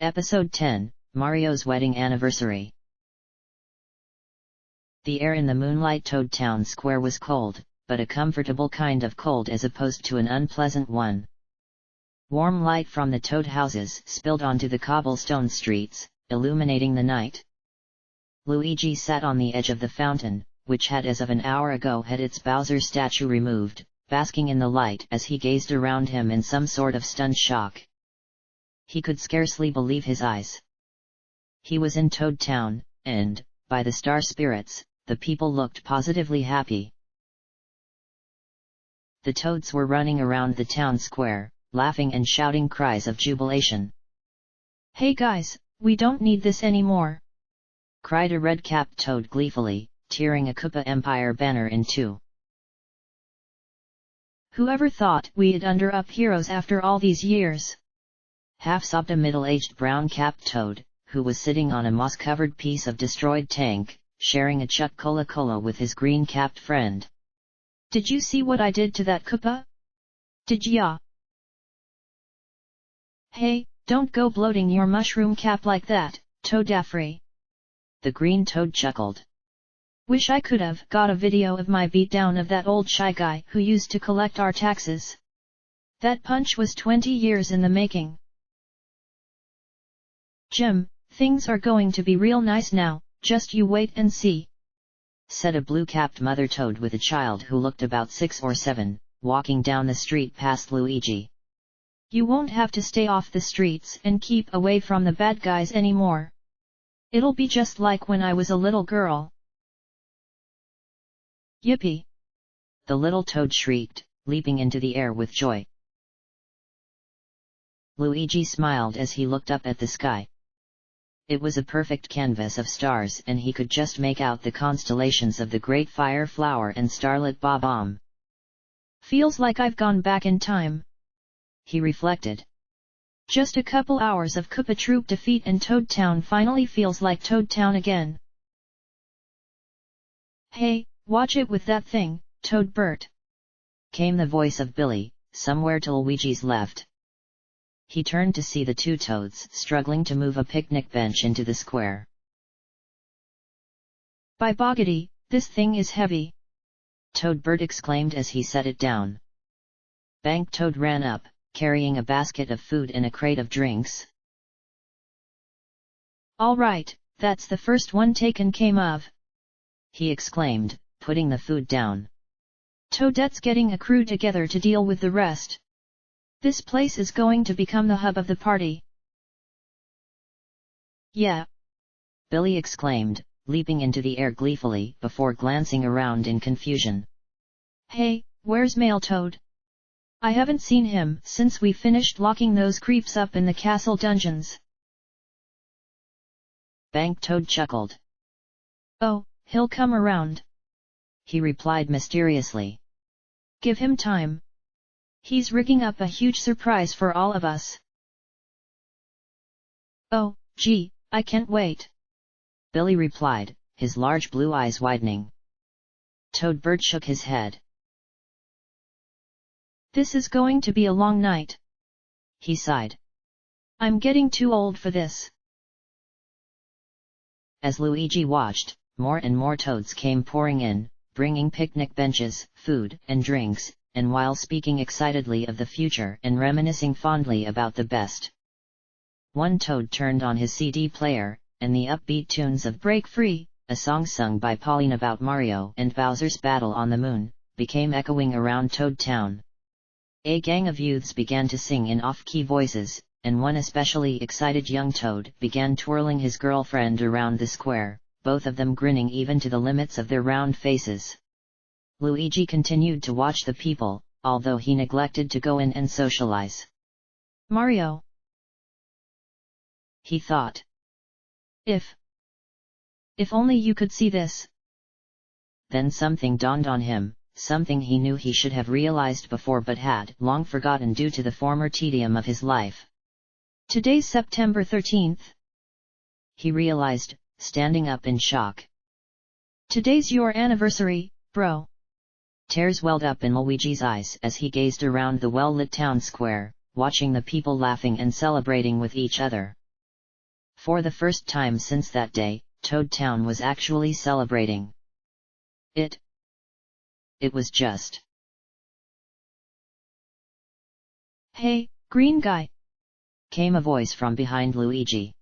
Episode 10, Mario's Wedding Anniversary. The air in the moonlight Toad Town Square was cold, but a comfortable kind of cold as opposed to an unpleasant one. Warm light from the Toad houses spilled onto the cobblestone streets, illuminating the night. Luigi sat on the edge of the fountain, which had as of an hour ago had its Bowser statue removed, basking in the light as he gazed around him in some sort of stunned shock. He could scarcely believe his eyes. He was in Toad Town, and, by the star spirits, the people looked positively happy. The toads were running around the town square, laughing and shouting cries of jubilation. "Hey guys, we don't need this anymore!" cried a red-capped toad gleefully, tearing a Koopa Empire banner in two. "Whoever thought we'd under-up heroes after all these years?" half-sobbed a middle-aged brown-capped toad, who was sitting on a moss-covered piece of destroyed tank, sharing a Chuck Cola with his green-capped friend. "Did you see what I did to that Koopa? Did ya?" "Hey, don't go bloating your mushroom cap like that, Toadaffrey!" The green toad chuckled. "Wish I could've got a video of my beatdown of that old shy guy who used to collect our taxes. That punch was 20 years in the making." "Jim, things are going to be real nice now, just you wait and see," said a blue-capped mother toad with a child who looked about 6 or 7, walking down the street past Luigi. "You won't have to stay off the streets and keep away from the bad guys anymore. It'll be just like when I was a little girl." "Yippee!" the little toad shrieked, leaping into the air with joy. Luigi smiled as he looked up at the sky. It was a perfect canvas of stars and he could just make out the constellations of the Great Fire Flower and Starlit Bob-omb. "Feels like I've gone back in time," he reflected. "Just a couple hours of Koopa Troop defeat and Toad Town finally feels like Toad Town again." "Hey, watch it with that thing, Toad Bert!" came the voice of Billy, somewhere to Luigi's left. He turned to see the two toads struggling to move a picnic bench into the square. "By boggity, this thing is heavy!" Toad Bert exclaimed as he set it down. Bank Toad ran up, carrying a basket of food and a crate of drinks. "All right, that's the first one taken care of," he exclaimed, putting the food down. "Toadette's getting a crew together to deal with the rest. This place is going to become the hub of the party." "Yeah!" Billy exclaimed, leaping into the air gleefully before glancing around in confusion. "Hey, where's Male Toad? I haven't seen him since we finished locking those creeps up in the castle dungeons." Bank Toad chuckled. "Oh, he'll come around," he replied mysteriously. "Give him time. He's rigging up a huge surprise for all of us." "Oh, gee, I can't wait," Billy replied, his large blue eyes widening. Toad Bert shook his head. "This is going to be a long night," he sighed. "I'm getting too old for this." As Luigi watched, more and more toads came pouring in, bringing picnic benches, food, and drinks, and while speaking excitedly of the future and reminiscing fondly about the best. One toad turned on his CD player, and the upbeat tunes of Break Free, a song sung by Pauline about Mario and Bowser's battle on the moon, became echoing around Toad Town. A gang of youths began to sing in off-key voices, and one especially excited young toad began twirling his girlfriend around the square, both of them grinning even to the limits of their round faces. Luigi continued to watch the people, although he neglected to go in and socialize. "Mario," he thought. If only you could see this." Then something dawned on him, something he knew he should have realized before but had long forgotten due to the former tedium of his life. "Today's September 13th. He realized, standing up in shock. "Today's your anniversary, bro." Tears welled up in Luigi's eyes as he gazed around the well-lit town square, watching the people laughing and celebrating with each other. For the first time since that day, Toad Town was actually celebrating. It was just... "Hey, green guy!" came a voice from behind Luigi.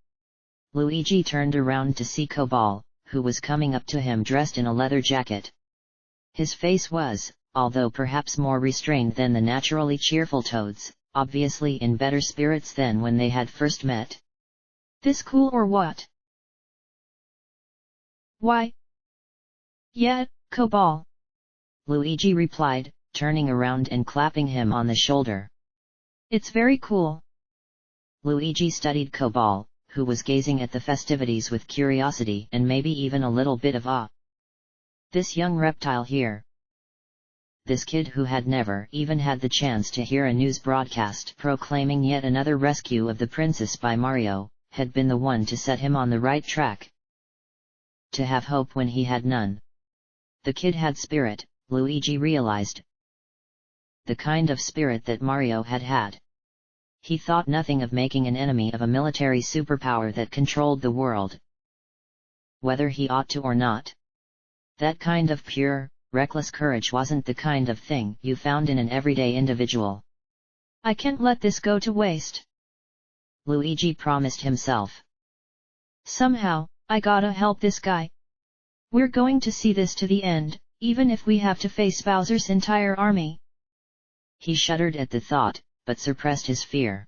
Luigi turned around to see Cobalt, who was coming up to him dressed in a leather jacket. His face was, although perhaps more restrained than the naturally cheerful Toad's, obviously in better spirits than when they had first met. "This cool or what?" "Why? Yeah, Cobalt," Luigi replied, turning around and clapping him on the shoulder. "It's very cool." Luigi studied Cobalt, who was gazing at the festivities with curiosity and maybe even a little bit of awe. This young reptile here. This kid who had never even had the chance to hear a news broadcast proclaiming yet another rescue of the princess by Mario, had been the one to set him on the right track. To have hope when he had none. The kid had spirit, Luigi realized. The kind of spirit that Mario had had. He thought nothing of making an enemy of a military superpower that controlled the world. Whether he ought to or not. That kind of pure, reckless courage wasn't the kind of thing you found in an everyday individual. "I can't let this go to waste," Luigi promised himself. "Somehow, I gotta help this guy. We're going to see this to the end, even if we have to face Bowser's entire army." He shuddered at the thought, but suppressed his fear.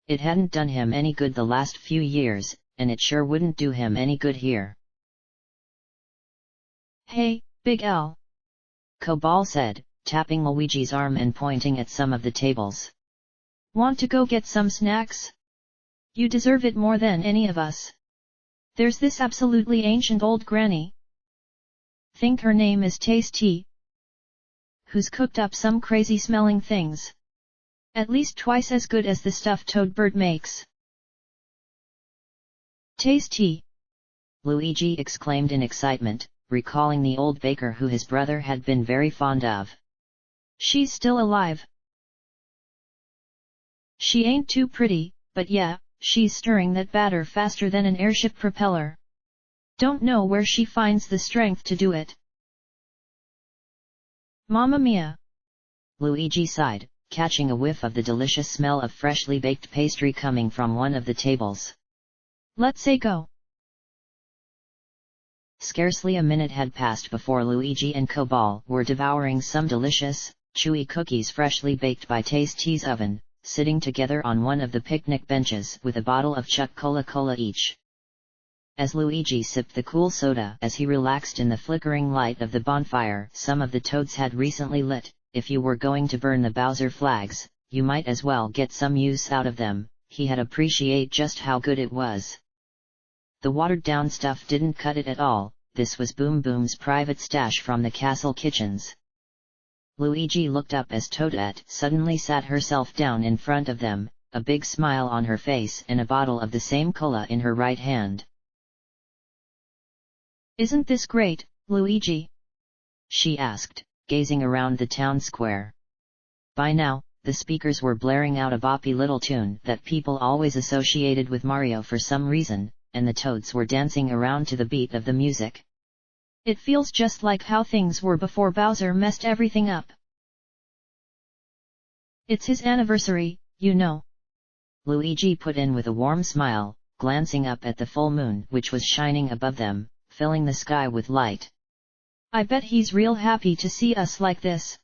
It hadn't done him any good the last few years, and it sure wouldn't do him any good here. "Hey, Big L," Cobalt said, tapping Luigi's arm and pointing at some of the tables. "Want to go get some snacks? You deserve it more than any of us. There's this absolutely ancient old granny. Think her name is Tasty, who's cooked up some crazy smelling things. At least twice as good as the stuff Toadbird makes." "Tasty!" Luigi exclaimed in excitement, recalling the old baker who his brother had been very fond of. "She's still alive. She ain't too pretty, but yeah, she's stirring that batter faster than an airship propeller. Don't know where she finds the strength to do it." "Mamma mia!" Luigi sighed, catching a whiff of the delicious smell of freshly baked pastry coming from one of the tables. "Let's say go." Scarcely a minute had passed before Luigi and Cobalt were devouring some delicious, chewy cookies freshly baked by Tasty's oven, sitting together on one of the picnic benches with a bottle of Chuck Cola each. As Luigi sipped the cool soda as he relaxed in the flickering light of the bonfire some of the Toads had recently lit, if you were going to burn the Bowser flags, you might as well get some use out of them, he had appreciate just how good it was. The watered-down stuff didn't cut it at all, this was Boom Boom's private stash from the castle kitchens. Luigi looked up as Toadette suddenly sat herself down in front of them, a big smile on her face and a bottle of the same cola in her right hand. "Isn't this great, Luigi?" she asked, gazing around the town square. By now, the speakers were blaring out a boppy little tune that people always associated with Mario for some reason, and the Toads were dancing around to the beat of the music. "It feels just like how things were before Bowser messed everything up. It's his anniversary, you know," Luigi put in with a warm smile, glancing up at the full moon which was shining above them, filling the sky with light. "I bet he's real happy to see us like this.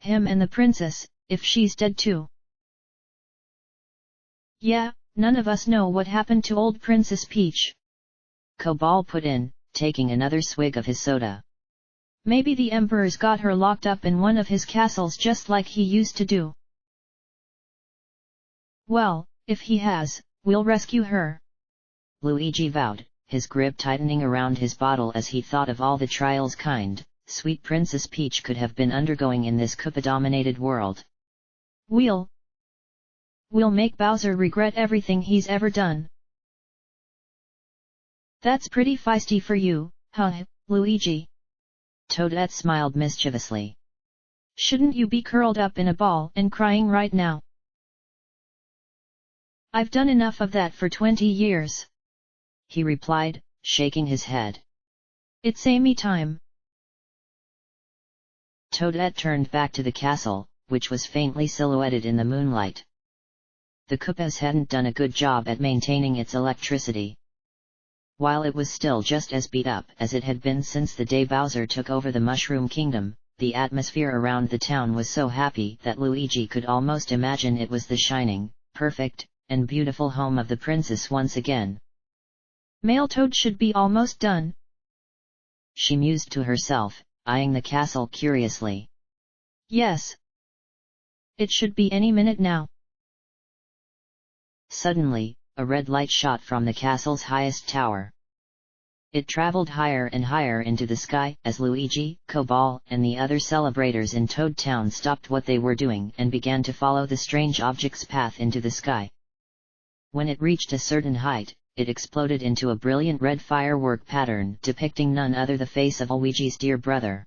Him and the princess, if she's dead too." "Yeah, none of us know what happened to old Princess Peach," Cobalt put in, taking another swig of his soda. "Maybe the Emperor's got her locked up in one of his castles just like he used to do." "Well, if he has, we'll rescue her," Luigi vowed, his grip tightening around his bottle as he thought of all the trials sweet Princess Peach could have been undergoing in this Koopa-dominated world. We'll make Bowser regret everything he's ever done." "That's pretty feisty for you, huh, Luigi?" Toadette smiled mischievously. "Shouldn't you be curled up in a ball and crying right now?" I've done enough of that for 20 years. He replied, shaking his head. It's Amy time. Toadette turned back to the castle, which was faintly silhouetted in the moonlight. The Koopas hadn't done a good job at maintaining its electricity. While it was still just as beat up as it had been since the day Bowser took over the Mushroom Kingdom, the atmosphere around the town was so happy that Luigi could almost imagine it was the shining, perfect, and beautiful home of the princess once again. Male Toad should be almost done, she mused to herself, eyeing the castle curiously. Yes. It should be any minute now. Suddenly, a red light shot from the castle's highest tower. It traveled higher and higher into the sky as Luigi, Cobalt, and the other celebrators in Toad Town stopped what they were doing and began to follow the strange object's path into the sky. When it reached a certain height, it exploded into a brilliant red firework pattern depicting none other the face of Luigi's dear brother.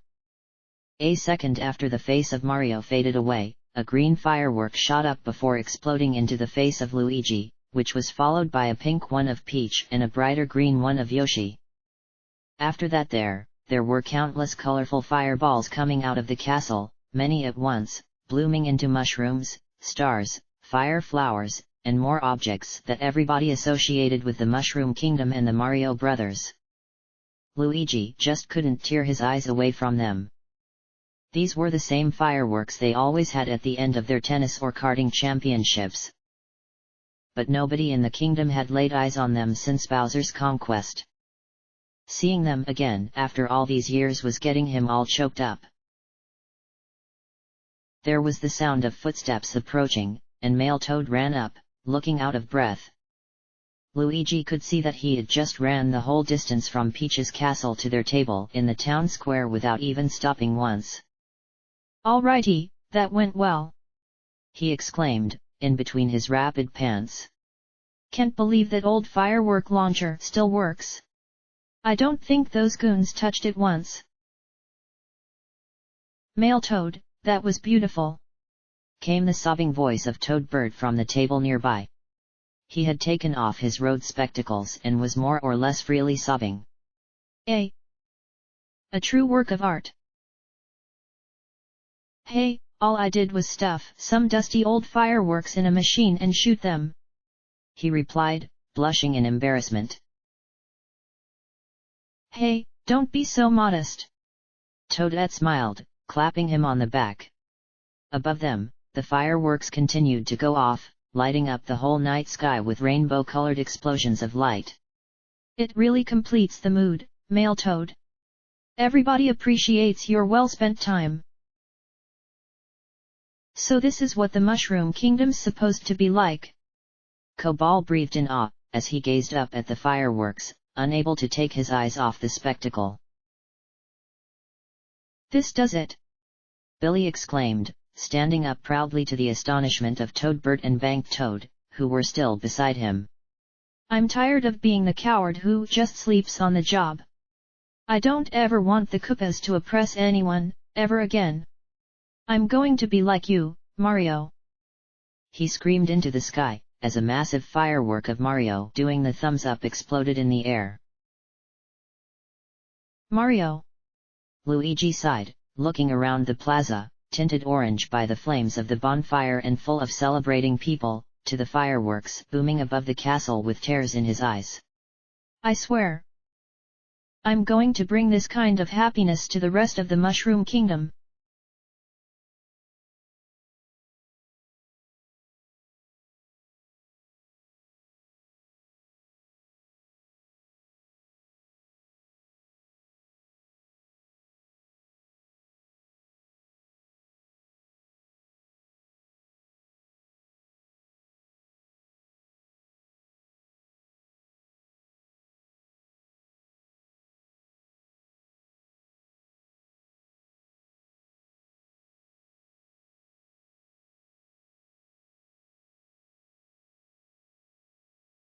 A second after the face of Mario faded away, a green firework shot up before exploding into the face of Luigi, which was followed by a pink one of Peach and a brighter green one of Yoshi. After that there were countless colorful fireballs coming out of the castle, many at once, blooming into mushrooms, stars, fire flowers, and more objects that everybody associated with the Mushroom Kingdom and the Mario Brothers. Luigi just couldn't tear his eyes away from them. These were the same fireworks they always had at the end of their tennis or karting championships. But nobody in the kingdom had laid eyes on them since Bowser's conquest. Seeing them again after all these years was getting him all choked up. There was the sound of footsteps approaching, and Male Toad ran up, looking out of breath. Luigi could see that he had just ran the whole distance from Peach's castle to their table in the town square without even stopping once. Alrighty, that went well, he exclaimed, in between his rapid pants. Can't believe that old firework launcher still works. I don't think those goons touched it once. Male Toad, that was beautiful, came the sobbing voice of Toadbird from the table nearby. He had taken off his road spectacles and was more or less freely sobbing. A true work of art. Hey, all I did was stuff some dusty old fireworks in a machine and shoot them, he replied, blushing in embarrassment. Hey, don't be so modest, Toadette smiled, clapping him on the back. Above them, the fireworks continued to go off, lighting up the whole night sky with rainbow-colored explosions of light. It really completes the mood, Male Toad. Everybody appreciates your well-spent time. So this is what the Mushroom Kingdom's supposed to be like. Cobalt breathed in awe, as he gazed up at the fireworks, unable to take his eyes off the spectacle. This does it, Billy exclaimed, standing up proudly to the astonishment of Toadbird and Banked Toad, who were still beside him. I'm tired of being the coward who just sleeps on the job. I don't ever want the Koopas to oppress anyone, ever again. I'm going to be like you, Mario. He screamed into the sky, as a massive firework of Mario doing the thumbs up exploded in the air. Mario! Luigi sighed, looking around the plaza, tinted orange by the flames of the bonfire and full of celebrating people, to the fireworks booming above the castle with tears in his eyes. I swear, I'm going to bring this kind of happiness to the rest of the Mushroom Kingdom.